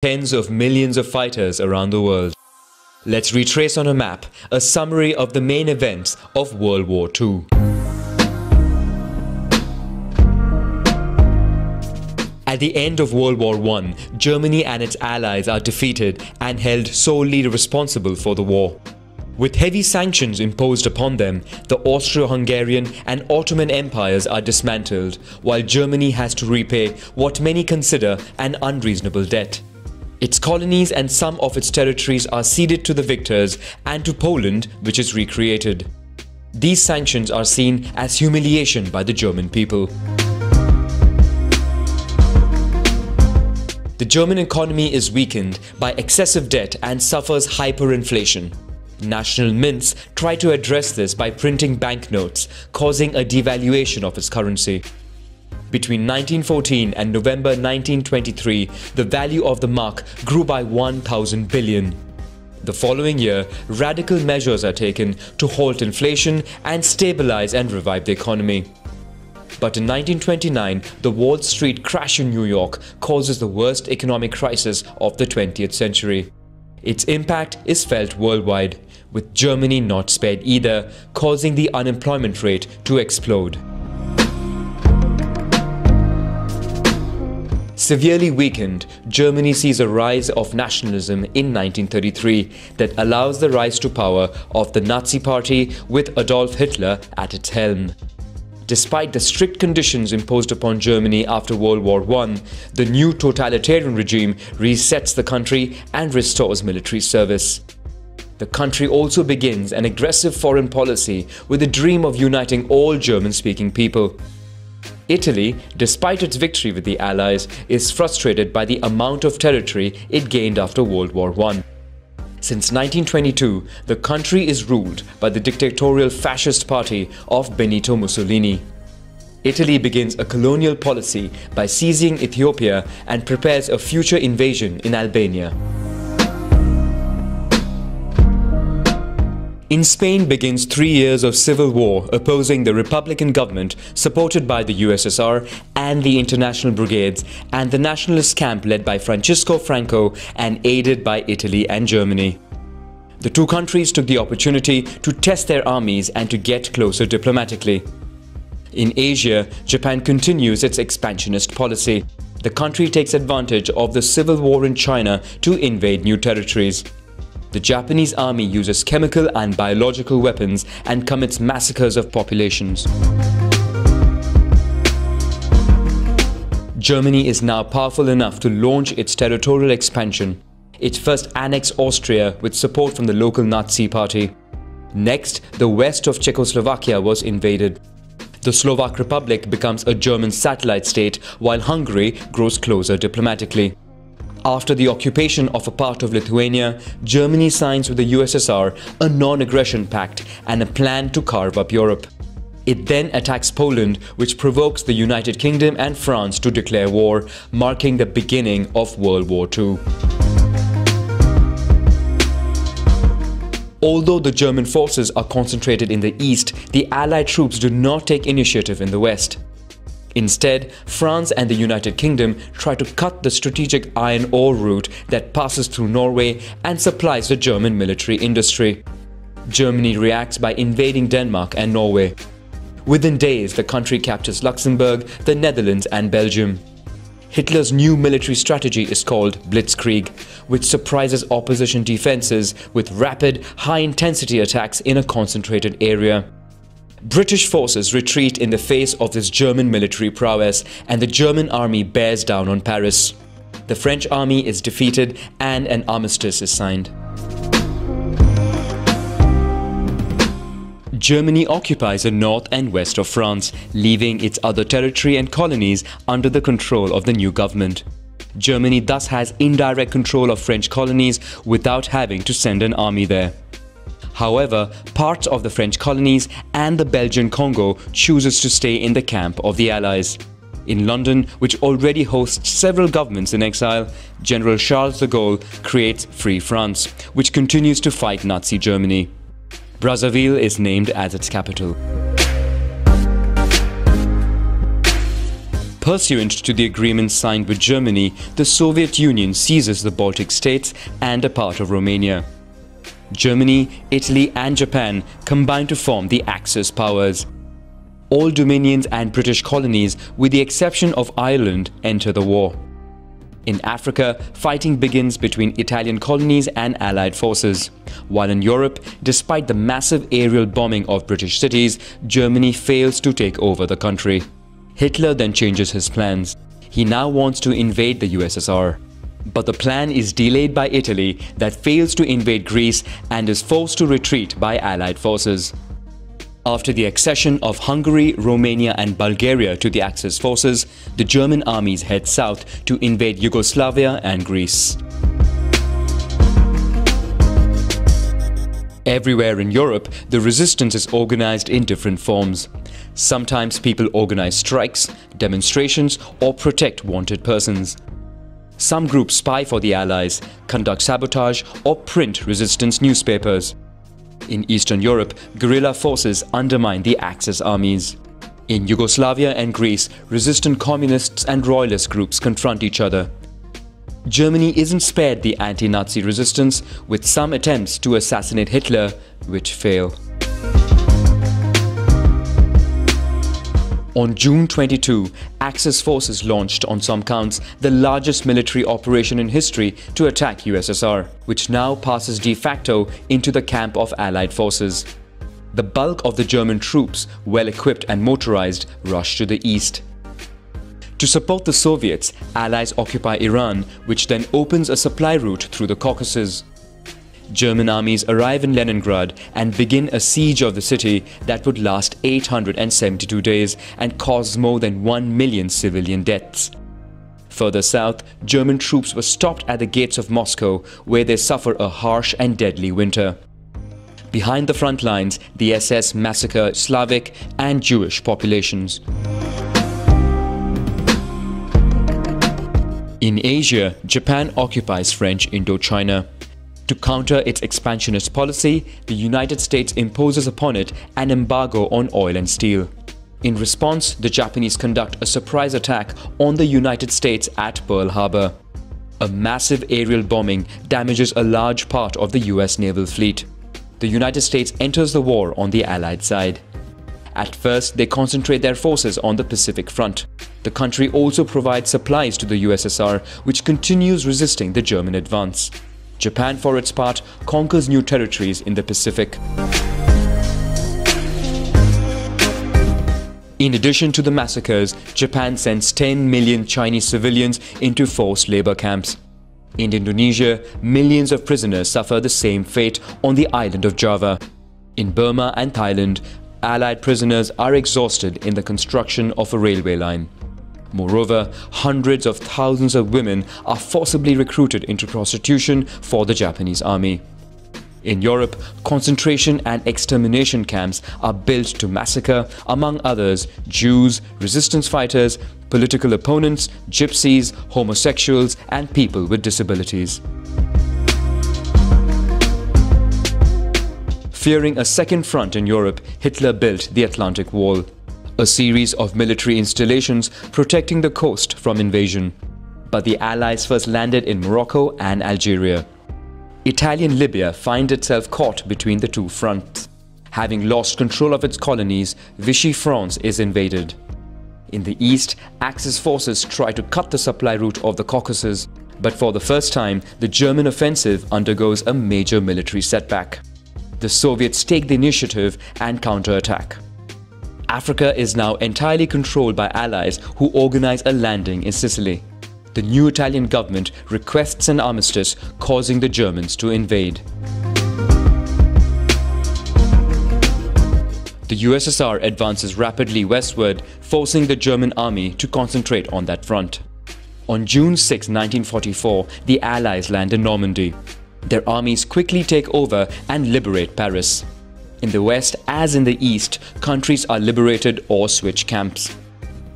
tens of millions of fighters around the world. Let's retrace on a map a summary of the main events of World War II. At the end of World War I, Germany and its allies are defeated and held solely responsible for the war. With heavy sanctions imposed upon them, the Austro-Hungarian and Ottoman empires are dismantled, while Germany has to repay what many consider an unreasonable debt. Its colonies and some of its territories are ceded to the victors and to Poland, which is recreated. These sanctions are seen as humiliation by the German people. The German economy is weakened by excessive debt and suffers hyperinflation. National mints try to address this by printing banknotes, causing a devaluation of its currency. Between 1914 and November 1923, the value of the mark grew by 1,000 billion. The following year, radical measures are taken to halt inflation and stabilize and revive the economy. But in 1929, the Wall Street crash in New York causes the worst economic crisis of the 20th century. Its impact is felt worldwide, with Germany not spared either, causing the unemployment rate to explode. Severely weakened, Germany sees a rise of nationalism in 1933 that allows the rise to power of the Nazi Party with Adolf Hitler at its helm. Despite the strict conditions imposed upon Germany after World War I, the new totalitarian regime resets the country and restores military service. The country also begins an aggressive foreign policy with the dream of uniting all German-speaking people. Italy, despite its victory with the Allies, is frustrated by the amount of territory it gained after World War I. Since 1922, the country is ruled by the dictatorial fascist party of Benito Mussolini. Italy begins a colonial policy by seizing Ethiopia and prepares a future invasion in Albania. In Spain begins 3 years of civil war opposing the Republican government supported by the USSR and the International Brigades and the nationalist camp led by Francisco Franco and aided by Italy and Germany. The two countries took the opportunity to test their armies and to get closer diplomatically. In Asia, Japan continues its expansionist policy. The country takes advantage of the civil war in China to invade new territories. The Japanese army uses chemical and biological weapons and commits massacres of populations. Germany is now powerful enough to launch its territorial expansion. It first annexed Austria with support from the local Nazi party. Next, the west of Czechoslovakia was invaded. The Slovak Republic becomes a German satellite state, while Hungary grows closer diplomatically. After the occupation of a part of Lithuania, Germany signs with the USSR a non-aggression pact and a plan to carve up Europe. It then attacks Poland, which provokes the United Kingdom and France to declare war, marking the beginning of World War II. Although the German forces are concentrated in the east, the Allied troops do not take initiative in the west. Instead, France and the United Kingdom try to cut the strategic iron ore route that passes through Norway and supplies the German military industry. Germany reacts by invading Denmark and Norway. Within days, the country captures Luxembourg, the Netherlands and Belgium. Hitler's new military strategy is called Blitzkrieg, which surprises opposition defenses with rapid, high-intensity attacks in a concentrated area. British forces retreat in the face of this German military prowess, and the German army bears down on Paris. The French army is defeated and an armistice is signed. Germany occupies the north and west of France, leaving its other territory and colonies under the control of the new government. Germany thus has indirect control of French colonies without having to send an army there. However, parts of the French colonies and the Belgian Congo chooses to stay in the camp of the Allies. In London, which already hosts several governments in exile, General Charles de Gaulle creates Free France, which continues to fight Nazi Germany. Brazzaville is named as its capital. Pursuant to the agreement signed with Germany, the Soviet Union seizes the Baltic states and a part of Romania. Germany, Italy and Japan combine to form the Axis powers. All dominions and British colonies, with the exception of Ireland, enter the war. In Africa, fighting begins between Italian colonies and Allied forces. While in Europe, despite the massive aerial bombing of British cities, Germany fails to take over the country. Hitler then changes his plans. He now wants to invade the USSR. But the plan is delayed by Italy, that fails to invade Greece and is forced to retreat by Allied forces. After the accession of Hungary, Romania and Bulgaria to the Axis forces, the German armies head south to invade Yugoslavia and Greece. Everywhere in Europe, the resistance is organized in different forms. Sometimes people organize strikes, demonstrations, or protect wanted persons. Some groups spy for the Allies, conduct sabotage, or print resistance newspapers. In Eastern Europe, guerrilla forces undermine the Axis armies. In Yugoslavia and Greece, resistant communists and royalist groups confront each other. Germany isn't spared the anti-Nazi resistance, with some attempts to assassinate Hitler, which fail. On June 22, Axis forces launched, on some counts, the largest military operation in history to attack USSR, which now passes de facto into the camp of Allied forces. The bulk of the German troops, well equipped and motorized, rush to the east. To support the Soviets, Allies occupy Iran, which then opens a supply route through the Caucasus. German armies arrive in Leningrad and begin a siege of the city that would last 872 days and cause more than 1 million civilian deaths. Further south, German troops were stopped at the gates of Moscow, where they suffer a harsh and deadly winter. Behind the front lines, the SS massacre Slavic and Jewish populations. In Asia, Japan occupies French Indochina. To counter its expansionist policy, the United States imposes upon it an embargo on oil and steel. In response, the Japanese conduct a surprise attack on the United States at Pearl Harbor. A massive aerial bombing damages a large part of the US naval fleet. The United States enters the war on the Allied side. At first, they concentrate their forces on the Pacific front. The country also provides supplies to the USSR, which continues resisting the German advance. Japan, for its part, conquers new territories in the Pacific. In addition to the massacres, Japan sends 10 million Chinese civilians into forced labor camps. In Indonesia, millions of prisoners suffer the same fate on the island of Java. In Burma and Thailand, Allied prisoners are exhausted in the construction of a railway line. Moreover, hundreds of thousands of women are forcibly recruited into prostitution for the Japanese army. In Europe, concentration and extermination camps are built to massacre, among others, Jews, resistance fighters, political opponents, gypsies, homosexuals, and people with disabilities. Fearing a second front in Europe, Hitler built the Atlantic Wall, a series of military installations protecting the coast from invasion. But the Allies first landed in Morocco and Algeria. Italian Libya finds itself caught between the two fronts. Having lost control of its colonies, Vichy France is invaded. In the east, Axis forces try to cut the supply route of the Caucasus, but for the first time, the German offensive undergoes a major military setback. The Soviets take the initiative and counterattack. Africa is now entirely controlled by Allies who organize a landing in Sicily. The new Italian government requests an armistice, causing the Germans to invade. The USSR advances rapidly westward, forcing the German army to concentrate on that front. On June 6, 1944, the Allies land in Normandy. Their armies quickly take over and liberate Paris. In the west, as in the east, countries are liberated or switch camps.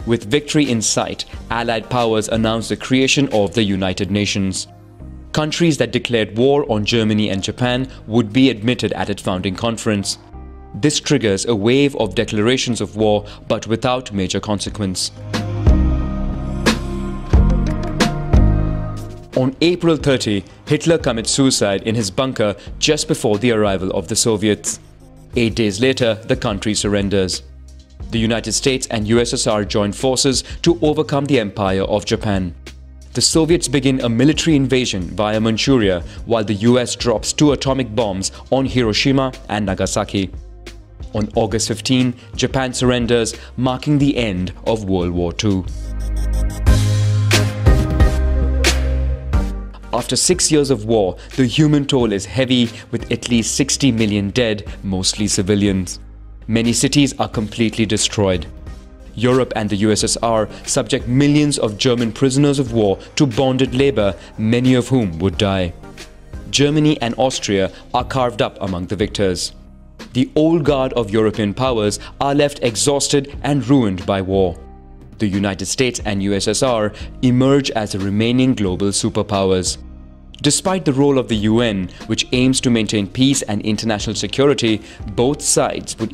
With victory in sight, Allied powers announce the creation of the United Nations. Countries that declared war on Germany and Japan would be admitted at its founding conference. This triggers a wave of declarations of war, but without major consequence. On April 30, Hitler commits suicide in his bunker just before the arrival of the Soviets. 8 days later, the country surrenders. The United States and USSR join forces to overcome the Empire of Japan. The Soviets begin a military invasion via Manchuria, while the US drops 2 atomic bombs on Hiroshima and Nagasaki. On August 15, Japan surrenders, marking the end of World War II. After 6 years of war, the human toll is heavy, with at least 60 million dead, mostly civilians. Many cities are completely destroyed. Europe and the USSR subject millions of German prisoners of war to bonded labor, many of whom would die. Germany and Austria are carved up among the victors. The old guard of European powers are left exhausted and ruined by war. The United States and USSR emerge as the remaining global superpowers. Despite the role of the UN, which aims to maintain peace and international security, both sides would